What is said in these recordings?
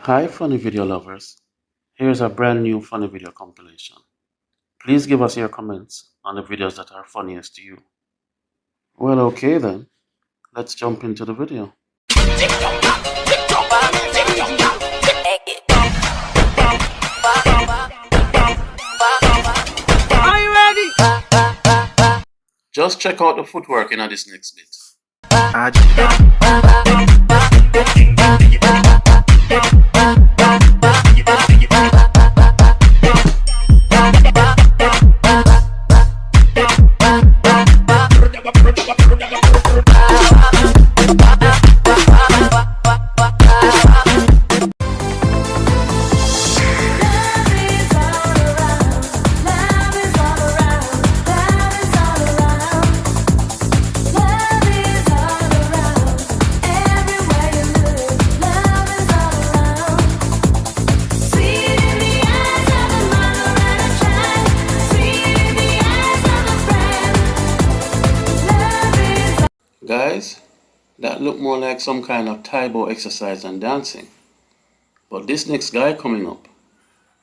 Hi funny video lovers, here's a brand new funny video compilation. Please give us your comments on the videos that are funniest to you. Well, okay then, let's jump into the video. Are you ready? Just check out the footwork in this next bit. Guys, that looked more like some kind of Taebo exercise than dancing. But this next guy coming up,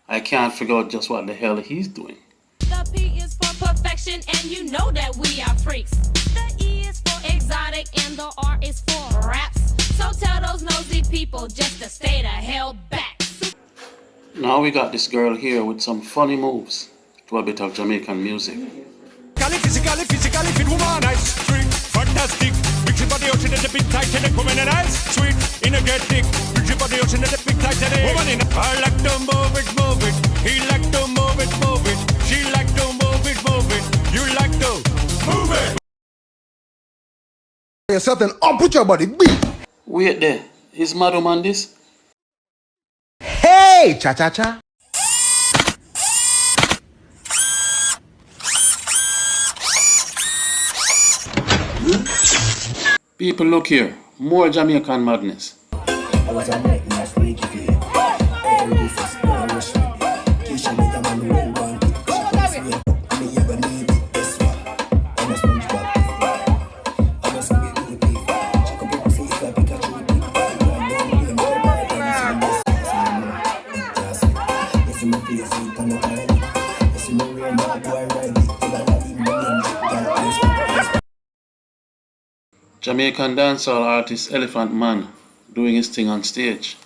I can't figure out just what the hell he's doing. The P is for perfection, and you know that we are freaks. The E is for exotic, and the R is for raps. So tell those nosy people just to stay the hell back. Now we got this girl here with some funny moves to a bit of Jamaican music. Physically fit woman, nice, sweet, fantastic. Big ship on the ocean and the big Titanic woman, and nice, sweet, energetic. Big ship on the ocean and the big Titanic woman. I like to move it, move it. He like to move it, move it. She like to move it, move it. You like to move it. Yourself then put your body beat. Wait there, is Madam on this? Hey, cha cha cha. People, look here, more Jamaican madness. Jamaican dancehall artist Elephant Man doing his thing on stage.